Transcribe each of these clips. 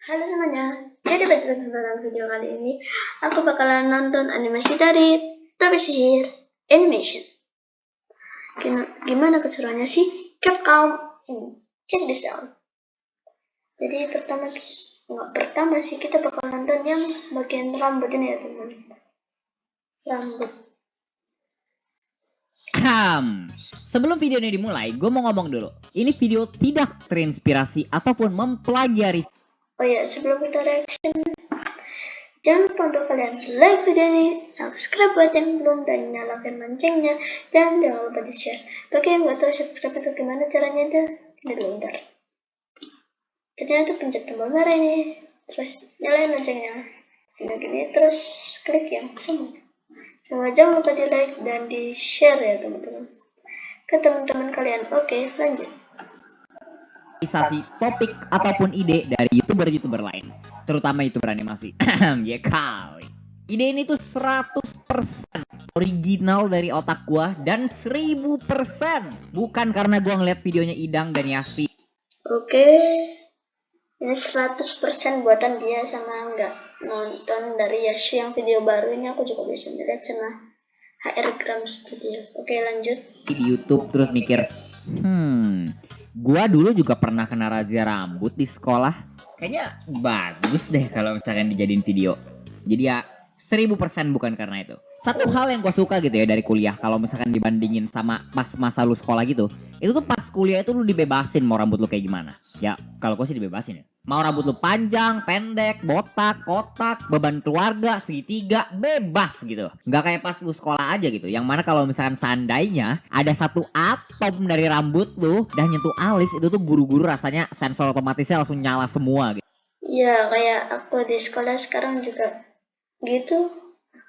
Halo semuanya, jadi pada kesempatan video kali ini aku bakalan nonton animasi dari Topi Sihir Animation. Gimana keseruannya sih? Capcom ini, check this out. Jadi pertama sih kita bakal nonton yang bagian rambut ini ya teman. Rambut. Sebelum video ini dimulai, gue mau ngomong dulu. Ini video tidak terinspirasi ataupun mempelajari. Oh ya, sebelum kita reaction, jangan lupa untuk kalian like video ini, subscribe buat yang belum, dan nyalakan loncengnya, dan jangan lupa di share. Bagi yang nggak tahu subscribe itu gimana caranya, kita dulu bentar. Caranya tuh pencet tombol merah ini, terus nyalain loncengnya, gini, terus klik yang sama jangan lupa di like dan di share ya teman-teman ke teman-teman kalian. Oke, lanjut. Topik ataupun ide dari youtuber lain, terutama youtuber animasi. Ya kali. Ide ini tuh 100% original dari otak gua dan 1000% bukan karena gua ngeliat videonya Idang dan Yasvi. Oke, ini 100% buatan dia, sama nggak nonton dari Yasvi yang video baru ini aku juga bisa melihat sama HR Gram Studio. Oke, lanjut. Di YouTube terus mikir, gua dulu juga pernah kena razia rambut di sekolah. Kayaknya bagus deh kalau misalkan dijadiin video. Jadi ya 1000% bukan karena itu. Satu hal yang gue suka gitu ya dari kuliah, kalau misalkan dibandingin sama pas masa lu sekolah gitu, itu tuh pas kuliah itu lu dibebasin mau rambut lu kayak gimana. Ya kalau gue sih dibebasin ya. Mau rambut lu panjang, pendek, botak, kotak, beban keluarga, segitiga, bebas gitu. Nggak kayak pas lu sekolah aja gitu. Yang mana kalau misalkan seandainya ada satu atom dari rambut lu dan nyentuh alis, itu tuh guru-guru rasanya sensor otomatisnya langsung nyala semua gitu. Iya, kayak aku di sekolah sekarang juga gitu.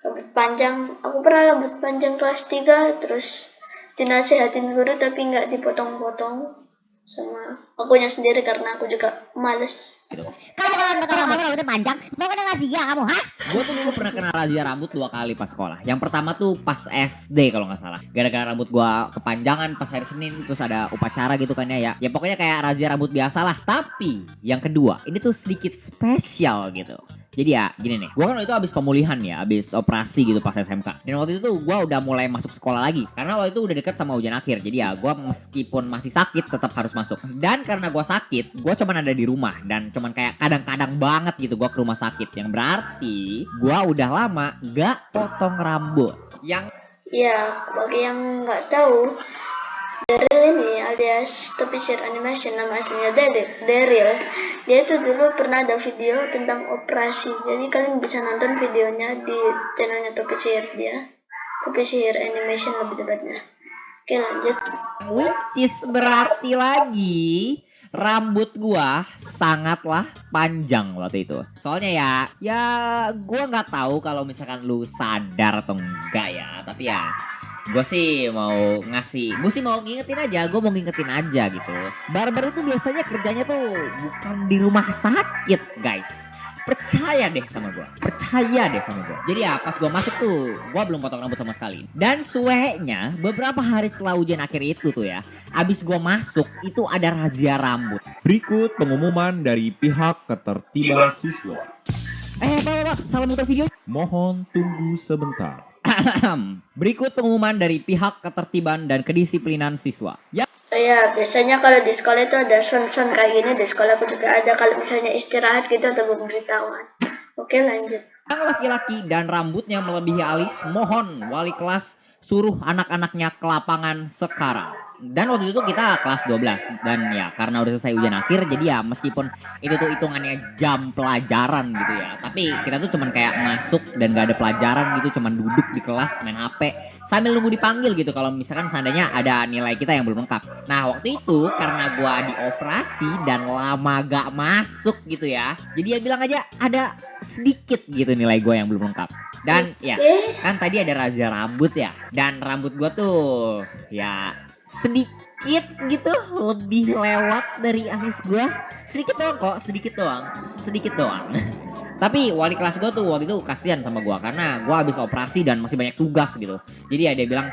Rambut panjang, aku pernah rambut panjang kelas 3, terus dinasihatin guru tapi nggak dipotong-potong sama akunya sendiri karena aku juga males gitu. Kamu kalau rambutnya panjang, mau kena razia kamu, hah? Gue tuh dulu pernah kena razia rambut 2 kali pas sekolah. Yang pertama tuh pas SD kalau nggak salah. Gara-gara rambut gue kepanjangan pas hari Senin, terus ada upacara gitu kan ya. Ya pokoknya kayak razia rambut biasa lah. Tapi yang kedua, ini tuh sedikit spesial gitu. Jadi ya gini nih, gue kan waktu itu abis pemulihan ya, abis operasi gitu pas SMK. Dan waktu itu tuh gue udah mulai masuk sekolah lagi, karena waktu itu udah deket sama ujian akhir. Jadi ya gue meskipun masih sakit tetap harus masuk. Dan karena gue sakit, gue cuman ada di rumah. Dan cuman kayak kadang-kadang banget gitu gue ke rumah sakit. Yang berarti gue udah lama gak potong rambut. Yang ya, bagi yang nggak tahu, Daryl ini alias Topi Sihir Animation, nama aslinya Daryl. Dia itu dulu pernah ada video tentang operasi, jadi kalian bisa nonton videonya di channelnya Topi Sihir dia, Topi Sihir Animation lebih tepatnya. Oke, lanjut. which is berarti lagi rambut gua sangatlah panjang waktu itu. Soalnya ya gua nggak tahu kalau misalkan lu sadar atau enggak ya. Tapi ya gue sih mau ngingetin aja, gue mau ngingetin aja gitu. Barber itu biasanya kerjanya tuh bukan di rumah sakit, guys. Percaya deh sama gue. Jadi ya pas gue masuk tuh, gue belum potong rambut sama sekali. Dan suenya beberapa hari setelah ujian akhir itu tuh ya, abis gue masuk itu ada razia rambut. Berikut pengumuman dari pihak ketertiban siswa. Pak, salah muter video. Mohon tunggu sebentar. Berikut pengumuman dari pihak ketertiban dan kedisiplinan siswa. Ya, biasanya kalau di sekolah itu ada sound kayak gini. Di sekolah aku juga ada kalau misalnya istirahat gitu atau pemberitahuan. Oke, lanjut. Yang laki-laki dan rambutnya melebihi alis, mohon wali kelas suruh anak-anaknya ke lapangan sekarang. Dan waktu itu kita kelas 12. Dan ya karena udah selesai ujian akhir, jadi ya meskipun itu tuh hitungannya jam pelajaran gitu ya, tapi kita tuh cuman kayak masuk dan gak ada pelajaran gitu, cuman duduk di kelas main HP sambil nunggu dipanggil gitu kalau misalkan seandainya ada nilai kita yang belum lengkap. Nah waktu itu karena gua dioperasi dan lama gak masuk gitu ya, jadi ya bilang aja ada sedikit gitu nilai gua yang belum lengkap. Dan ya kan tadi ada razia rambut ya, dan rambut gua tuh ya sedikit gitu lebih lewat dari alis gue. Sedikit doang. Tapi wali kelas gue tuh waktu itu kasihan sama gue karena gue habis operasi dan masih banyak tugas gitu. Jadi ya dia bilang,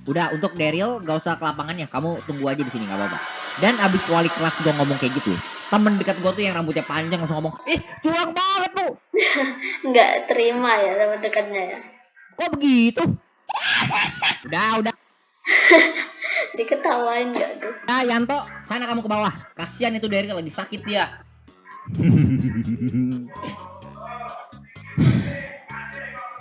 udah untuk Daryl gak usah ke lapangan ya, kamu tunggu aja di sini nggak apa-apa. Dan abis wali kelas gue ngomong kayak gitu, temen dekat gue tuh yang rambutnya panjang langsung ngomong, curang banget bu. Nggak terima ya teman dekatnya ya. Kok begitu? Udah. Diketawain nggak tuh? Nah Yanto, sana kamu ke bawah. Kasihan itu Daryl lagi sakit dia.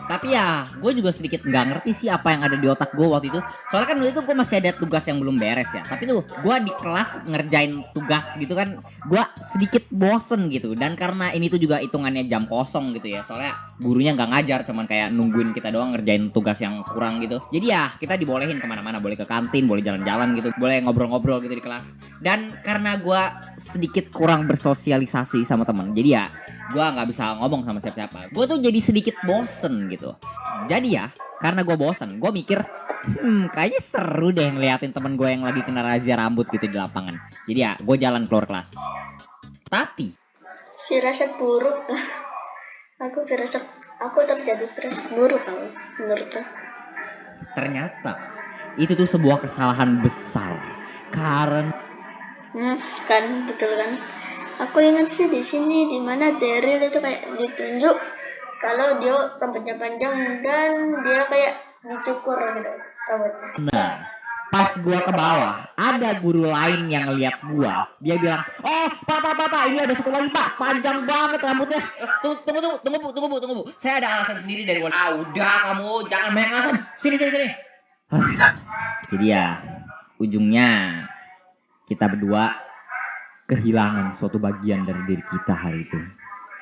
Tapi ya, gue juga sedikit nggak ngerti sih apa yang ada di otak gue waktu itu. Soalnya kan waktu itu gue masih ada tugas yang belum beres ya. Tapi tuh gue di kelas ngerjain tugas gitu kan, gue sedikit bosen gitu. Dan karena ini tuh juga hitungannya jam kosong gitu ya. Soalnya gurunya nggak ngajar, cuman kayak nungguin kita doang ngerjain tugas yang kurang gitu. Jadi ya kita dibolehin kemana-mana, boleh ke kantin, boleh jalan-jalan gitu, boleh ngobrol-ngobrol gitu di kelas. Dan karena gue sedikit kurang bersosialisasi sama temen, jadi ya gue nggak bisa ngomong sama siapa-siapa. Gue tuh jadi sedikit bosen gitu. Jadi ya karena gue bosen, gue mikir kayaknya seru deh ngeliatin temen gue yang lagi kena razia rambut gitu di lapangan. Jadi ya gue jalan keluar kelas. Tapi Firasat buruk. Aku terjadi firasat buruk kalau menurutku. ternyata itu tuh sebuah kesalahan besar. Karena Kan betul kan? Aku ingat sih di sini di mana Daryl itu kayak ditunjuk kalau dia rambutnya panjang dan dia kayak dicukur gitu rambutnya. pas gua ke bawah, ada guru lain yang ngeliat gua. Dia bilang, Pak, ini ada satu lagi Pak, panjang banget rambutnya. Tunggu Bu. Saya ada alasan sendiri dari wali. Udah kamu, jangan banyak alasan. Sini. Jadi ya, ujungnya kita berdua kehilangan suatu bagian dari diri kita hari itu.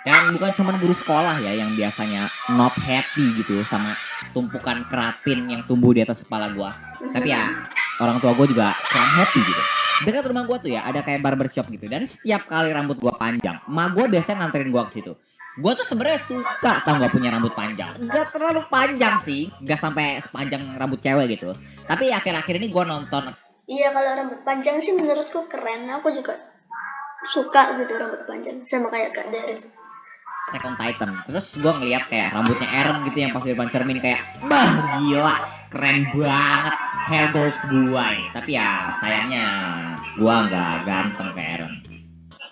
Dan bukan cuma guru sekolah ya yang biasanya not happy gitu sama tumpukan keratin yang tumbuh di atas kepala gua. Tapi ya orang tua gua juga kurang happy gitu. Dekat rumah gua tuh ya ada kayak barbershop gitu. Dan setiap kali rambut gua panjang, emak gua biasanya nganterin gua ke situ. Gua tuh sebenarnya suka tau gak punya rambut panjang. Gak terlalu panjang sih, gak sampai sepanjang rambut cewek gitu. Tapi akhir-akhir ini gua nonton. Iya, kalau rambut panjang sih menurutku keren. Aku juga suka gitu rambut panjang sama kayak Kak Daryl. Attack on Titan. Terus gue ngeliat kayak rambutnya Eren gitu yang pas di depan cermin kayak gila, keren banget hair goals gue. Tapi ya sayangnya gue nggak ganteng kayak Eren.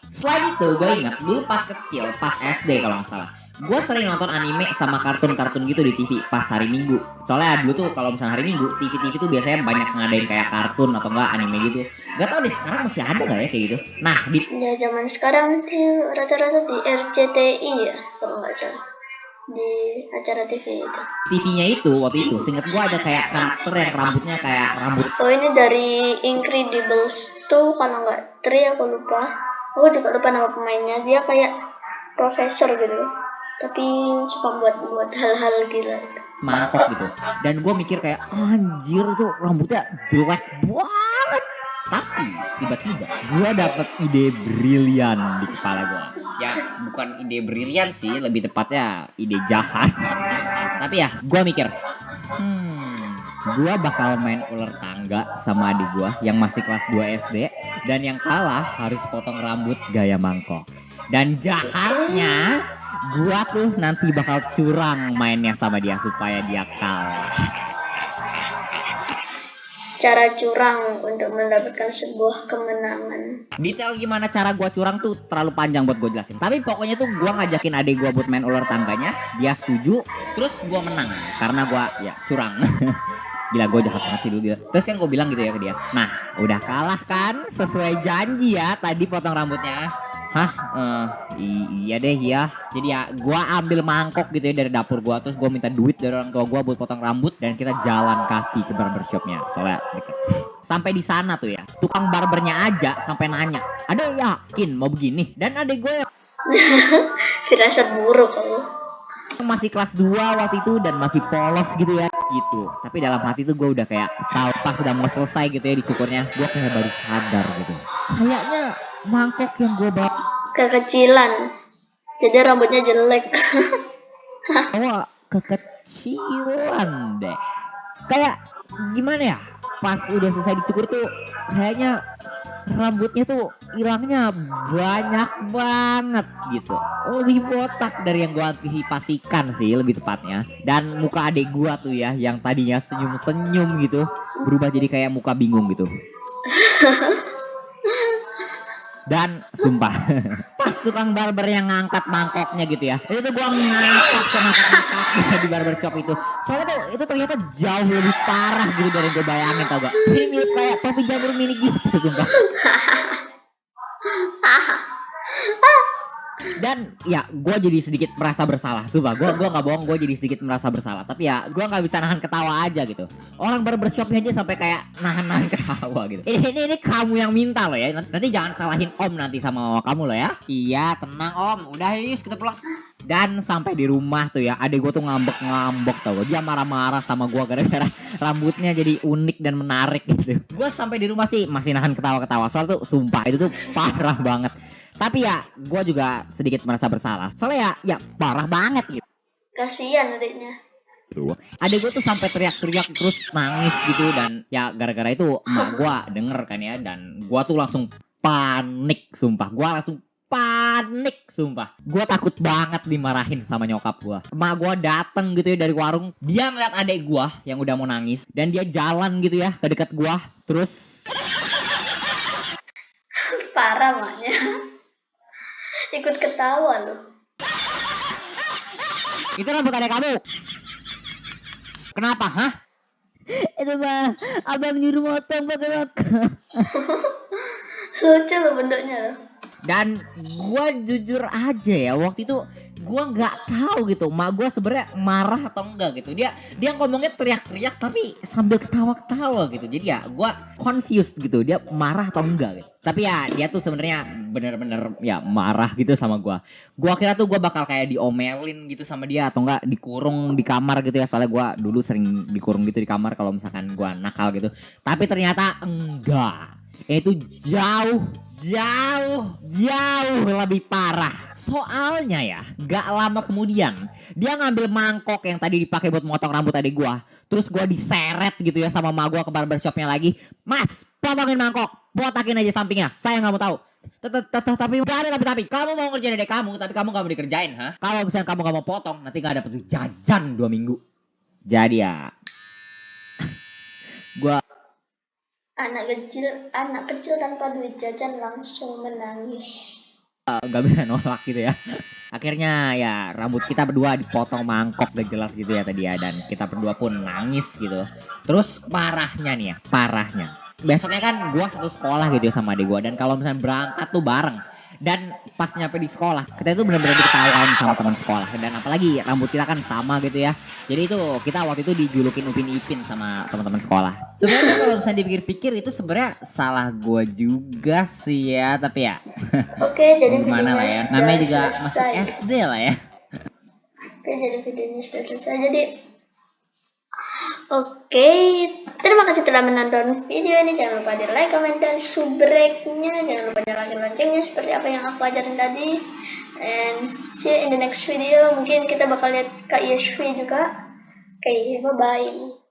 Selain itu gue ingat dulu pas kecil, pas SD kalau nggak salah, gue sering nonton anime sama kartun-kartun gitu di TV pas hari Minggu. Soalnya dulu tuh kalau misalnya hari Minggu, TV-TV tuh biasanya banyak ngadain kayak kartun atau enggak anime gitu. Gak tau deh sekarang masih ada gak ya kayak gitu. Nah di Ya zaman sekarang tuh rata-rata di RCTI ya kalau nggak salah, di acara TV itu. TV-nya itu waktu itu seinget gue ada kayak karakter yang rambutnya kayak rambut. Oh, ini dari Incredibles tuh kalau nggak aku lupa. Aku juga lupa nama pemainnya. Dia kayak profesor gitu, tapi suka buat hal-hal gila. Mangkok gitu. Dan gue mikir kayak anjir tuh rambutnya jelek banget. Tapi tiba-tiba gue dapet ide brilian di kepala gue. Ya bukan ide brilian sih, lebih tepatnya ide jahat. Tapi ya gue mikir, gue bakal main ular tangga sama adik gue yang masih kelas 2 SD. Dan yang kalah harus potong rambut gaya mangkok. Dan jahatnya gua tuh nanti bakal curang mainnya sama dia supaya dia kalah. Cara curang untuk mendapatkan sebuah kemenangan. Detail gimana cara gua curang tuh terlalu panjang buat gua jelasin. Tapi pokoknya tuh gua ngajakin adik gua buat main ular tangganya, dia setuju, terus gua menang karena gua ya curang. Gila gue jahat banget sih dulu gila. Terus kan gue bilang gitu ya ke dia, nah udah kalah kan sesuai janji ya tadi potong rambutnya. Iya deh ya. Jadi ya gue ambil mangkok gitu ya dari dapur gue. Terus gue minta duit dari orang tua gue buat potong rambut. Dan kita jalan kaki ke barbershopnya. Soalnya deket. Sampai di sana tuh ya, tukang barbernya aja sampai nanya, ada yakin mau begini? Dan adek gue yang Firasat buruk kamu. masih kelas 2 waktu itu dan masih polos gitu ya gitu. Tapi dalam hati tuh gue udah kayak tahu pas udah mau selesai gitu ya dicukurnya, gue kayak baru sadar gitu. Kayaknya mangkok yang gue bawa Kekecilan. Jadi rambutnya jelek. kekecilan deh. Kayak gimana ya? Pas udah selesai dicukur tuh kayaknya rambutnya tuh hilangnya banyak banget gitu. Lebih botak dari yang gua antisipasikan sih lebih tepatnya. Dan muka adik gua tuh ya yang tadinya senyum-senyum gitu berubah jadi kayak muka bingung gitu. Dan sumpah pas tukang barber yang ngangkat mangkoknya gitu ya, itu tuh gua ngakak di barber shop itu. Soalnya tuh itu ternyata jauh lebih parah gitu dari yang gue bayangin, tau gak? Ini mirip kayak topi jamur mini gitu sumpah. Dan ya gue jadi sedikit merasa bersalah, sumpah gue nggak bohong, gue jadi sedikit merasa bersalah. Tapi ya gue nggak bisa nahan ketawa aja gitu. Orang barbershopnya aja sampai kayak nahan ketawa gitu. Ini kamu yang minta loh ya. Nanti jangan salahin om nanti sama kamu loh ya. Iya tenang om, udah yuk kita pulang. Dan sampai di rumah tuh ya, adek gue tuh ngambek tau gak. Dia marah-marah sama gue gara-gara rambutnya jadi unik dan menarik gitu. Gue sampai di rumah sih masih nahan ketawa-ketawa. Soal tuh sumpah itu tuh parah banget. Tapi ya gue juga sedikit merasa bersalah. Soalnya ya parah banget gitu. Kasihan adiknya. Adek gue tuh sampai teriak-teriak terus nangis gitu. Dan ya gara-gara itu emak gue denger kan ya. Dan gue tuh langsung panik sumpah. Gue takut banget dimarahin sama nyokap gue. Emak gue dateng gitu ya dari warung. Dia ngeliat adek gue yang udah mau nangis. Dan dia jalan gitu ya ke dekat gue. Terus Parah maknya. Ikut ketawa loh. itu rambut adek kamu. Kenapa hah? Itu mah abang nyuruh motong pakai rokok. Lucu loh bentuknya loh. Dan gue jujur aja ya waktu itu gue nggak tahu gitu mak gue sebenarnya marah atau enggak gitu. Dia ngomongnya teriak-teriak tapi sambil ketawa-ketawa gitu. Jadi ya gue confused gitu dia marah atau enggak gitu. Tapi ya dia tuh sebenarnya bener-bener ya marah gitu sama gue. Gue kira tuh gue bakal kayak diomelin gitu sama dia atau enggak dikurung di kamar gitu ya. Soalnya gue dulu sering dikurung gitu di kamar kalau misalkan gue nakal gitu. Tapi ternyata enggak. Itu jauh lebih parah. Soalnya ya gak lama kemudian dia ngambil mangkok yang tadi dipakai buat motong rambut adik gua. Terus gua diseret gitu ya sama ma gua ke barbershopnya lagi. Mas, potongin mangkok, botakin aja sampingnya. Saya gak mau tahu. Tapi gak ada tapi kamu mau ngerjain adek kamu, tapi kamu gak mau dikerjain, ha? Kalau misalnya kamu gak mau potong, nanti gak dapet jajan 2 minggu. Jadi ya gua Anak kecil tanpa duit jajan langsung menangis. gak bisa nolak gitu ya. Akhirnya ya rambut kita berdua dipotong mangkok gak jelas gitu ya tadi ya. Dan kita berdua pun nangis gitu. Terus parahnya nih ya, besoknya kan gua satu sekolah gitu ya sama adik gua. Dan kalau misalnya berangkat tuh bareng. Dan pas nyampe di sekolah kita itu benar-benar diketawain sama teman sekolah. Dan apalagi rambut kita kan sama gitu ya. Jadi itu kita waktu itu dijulukin Upin Ipin sama teman-teman sekolah. Sebenarnya kalau misalnya dipikir-pikir itu sebenarnya salah gue juga sih ya. Tapi ya Oke, jadi gimana lah ya. Namanya juga masih selesai. SD lah ya. Oke, jadi videonya sudah selesai. Jadi oke, terima kasih telah menonton video ini. Jangan lupa di like, comment, dan subrek-nya. Jangan lupa nyalakan loncengnya seperti apa yang aku ajarin tadi. And see you in the next video. Mungkin kita bakal lihat Kak Yashwi juga. Oke, bye-bye.